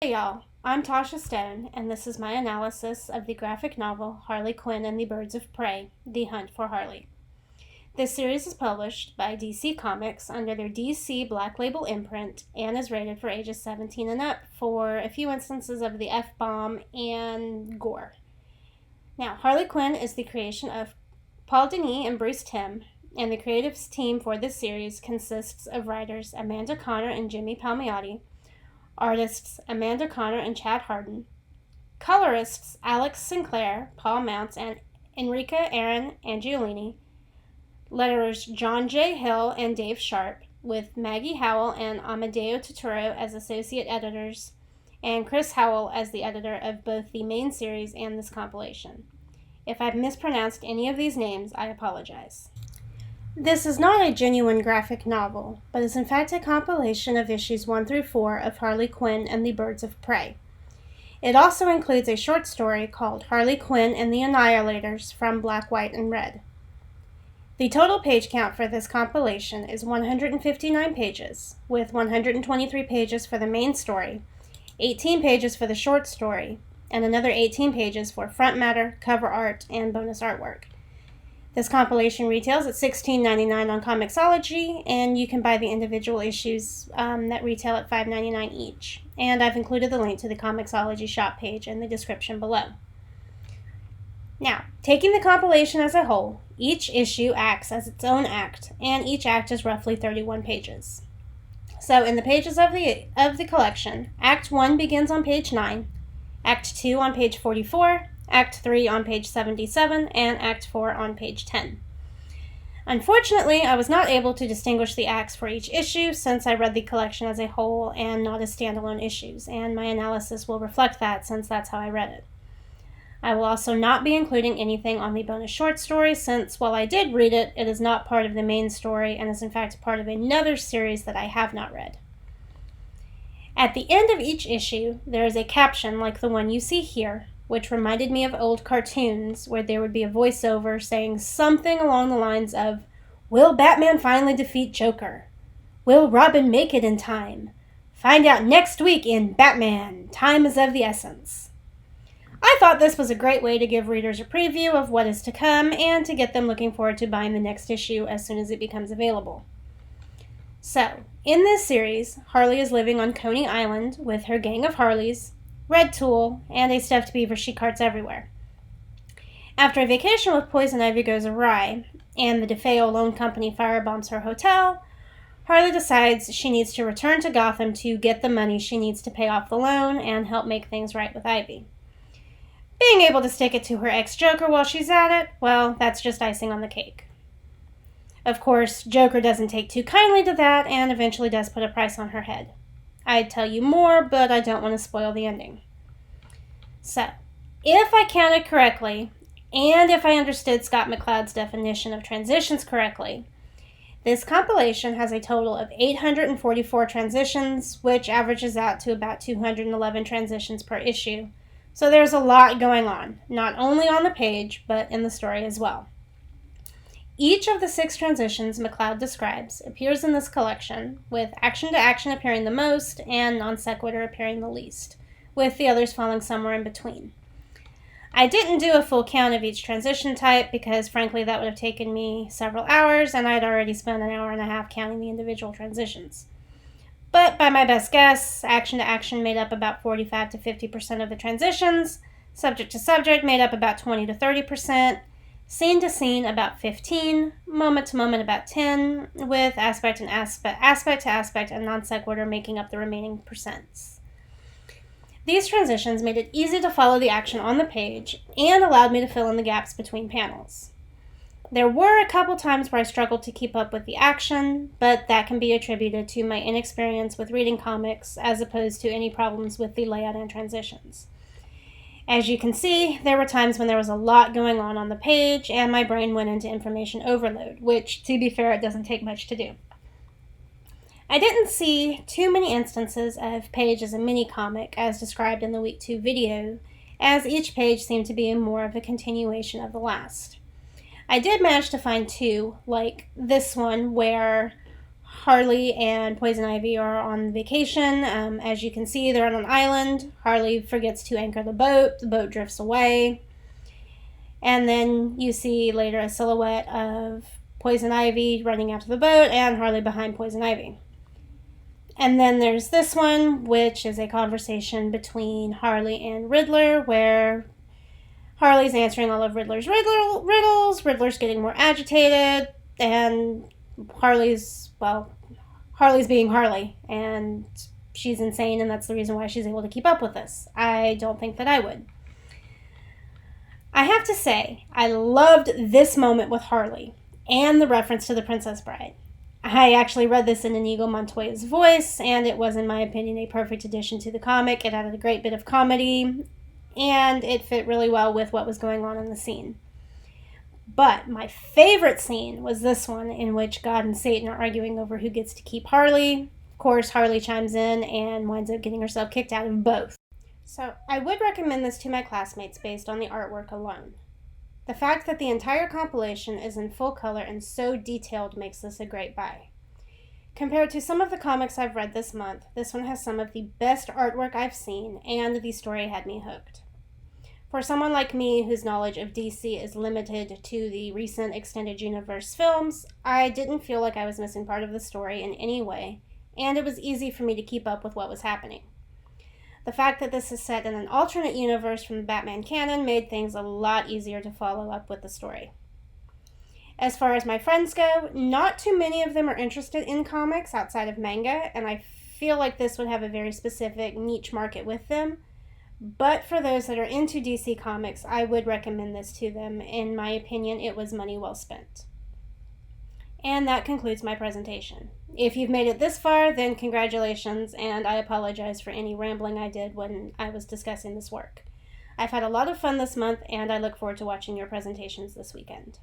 Hey y'all, I'm Tasha Stone, and this is my analysis of the graphic novel Harley Quinn and the Birds of Prey, The Hunt for Harley. This series is published by DC Comics under their DC Black Label imprint and is rated for ages 17 and up for a few instances of the F-bomb and gore. Now, Harley Quinn is the creation of Paul Dini and Bruce Timm, and the creative team for this series consists of writers Amanda Conner and Jimmy Palmiotti, artists Amanda Conner and Chad Hardin, colorists Alex Sinclair, Paul Mounts, and Enrica Aaron Angiolini, letterers John J. Hill and Dave Sharp, with Maggie Howell and Amadeo Totoro as associate editors, and Chris Howell as the editor of both the main series and this compilation. If I've mispronounced any of these names, I apologize. This is not a genuine graphic novel, but is in fact a compilation of issues 1 through 4 of Harley Quinn and the Birds of Prey. It also includes a short story called Harley Quinn and the Annihilators from Black, White, and Red. The total page count for this compilation is 159 pages, with 123 pages for the main story, 18 pages for the short story, and another 18 pages for front matter, cover art, and bonus artwork. This compilation retails at $16.99 on Comixology, and you can buy the individual issues that retail at $5.99 each. And I've included the link to the Comixology shop page in the description below. Now, taking the compilation as a whole, each issue acts as its own act, and each act is roughly 31 pages. So in the pages of the collection, Act 1 begins on page 9, Act 2 on page 44, Act 3 on page 77, and Act 4 on page 10. Unfortunately, I was not able to distinguish the acts for each issue since I read the collection as a whole and not as standalone issues, and my analysis will reflect that since that's how I read it. I will also not be including anything on the bonus short story since, while I did read it, it is not part of the main story and is in fact part of another series that I have not read. At the end of each issue, there is a caption like the one you see here, which reminded me of old cartoons where there would be a voiceover saying something along the lines of, "Will Batman finally defeat Joker? Will Robin make it in time? Find out next week in Batman, Time is of the Essence." I thought this was a great way to give readers a preview of what is to come and to get them looking forward to buying the next issue as soon as it becomes available. So, in this series, Harley is living on Coney Island with her gang of Harleys, Red Tool, and a stuffed beaver she carts everywhere. After a vacation with Poison Ivy goes awry, and the DeFeo Loan Company firebombs her hotel, Harley decides she needs to return to Gotham to get the money she needs to pay off the loan and help make things right with Ivy. Being able to stick it to her ex-Joker while she's at it, well, that's just icing on the cake. Of course, Joker doesn't take too kindly to that and eventually does put a price on her head. I'd tell you more, but I don't want to spoil the ending. So, if I counted correctly, and if I understood Scott McCloud's definition of transitions correctly, this compilation has a total of 844 transitions, which averages out to about 211 transitions per issue. So there's a lot going on, not only on the page, but in the story as well. Each of the 6 transitions McCloud describes appears in this collection, with action to action appearing the most and non sequitur appearing the least, with the others falling somewhere in between. I didn't do a full count of each transition type because frankly that would have taken me several hours and I'd already spent an hour and a half counting the individual transitions. But by my best guess, action to action made up about 45 to 50% of the transitions, subject to subject made up about 20 to 30%, scene to scene about 15, moment to moment about 10, with aspect to aspect and non sequitur making up the remaining percents. These transitions made it easy to follow the action on the page and allowed me to fill in the gaps between panels. There were a couple times where I struggled to keep up with the action, but that can be attributed to my inexperience with reading comics as opposed to any problems with the layout and transitions. As you can see, there were times when there was a lot going on the page and my brain went into information overload, which, to be fair, it doesn't take much to do. I didn't see too many instances of page as a mini-comic as described in the Week 2 video, as each page seemed to be more of a continuation of the last. I did manage to find 2, like this one where Harley and Poison Ivy are on vacation. As you can see, they're on an island. Harley forgets to anchor the boat drifts away. And then you see later a silhouette of Poison Ivy running after the boat and Harley behind Poison Ivy. And then there's this one, which is a conversation between Harley and Riddler, where Harley's answering all of Riddler's riddles, Riddler's getting more agitated, and Harley's being Harley, and she's insane, and that's the reason why she's able to keep up with this. I don't think that I would. I have to say, I loved this moment with Harley, and the reference to the Princess Bride. I actually read this in Inigo Montoya's voice, and it was, in my opinion, a perfect addition to the comic. It added a great bit of comedy, and it fit really well with what was going on in the scene. But my favorite scene was this one, in which God and Satan are arguing over who gets to keep Harley. Of course, Harley chimes in and winds up getting herself kicked out of both. So I would recommend this to my classmates based on the artwork alone. The fact that the entire compilation is in full color and so detailed makes this a great buy. Compared to some of the comics I've read this month, this one has some of the best artwork I've seen, and the story had me hooked. For someone like me whose knowledge of DC is limited to the recent extended universe films, I didn't feel like I was missing part of the story in any way, and it was easy for me to keep up with what was happening. The fact that this is set in an alternate universe from the Batman canon made things a lot easier to follow up with the story. As far as my friends go, not too many of them are interested in comics outside of manga, and I feel like this would have a very specific niche market with them. But for those that are into DC Comics, I would recommend this to them. In my opinion, it was money well spent. And that concludes my presentation. If you've made it this far, then congratulations, and I apologize for any rambling I did when I was discussing this work. I've had a lot of fun this month, and I look forward to watching your presentations this weekend.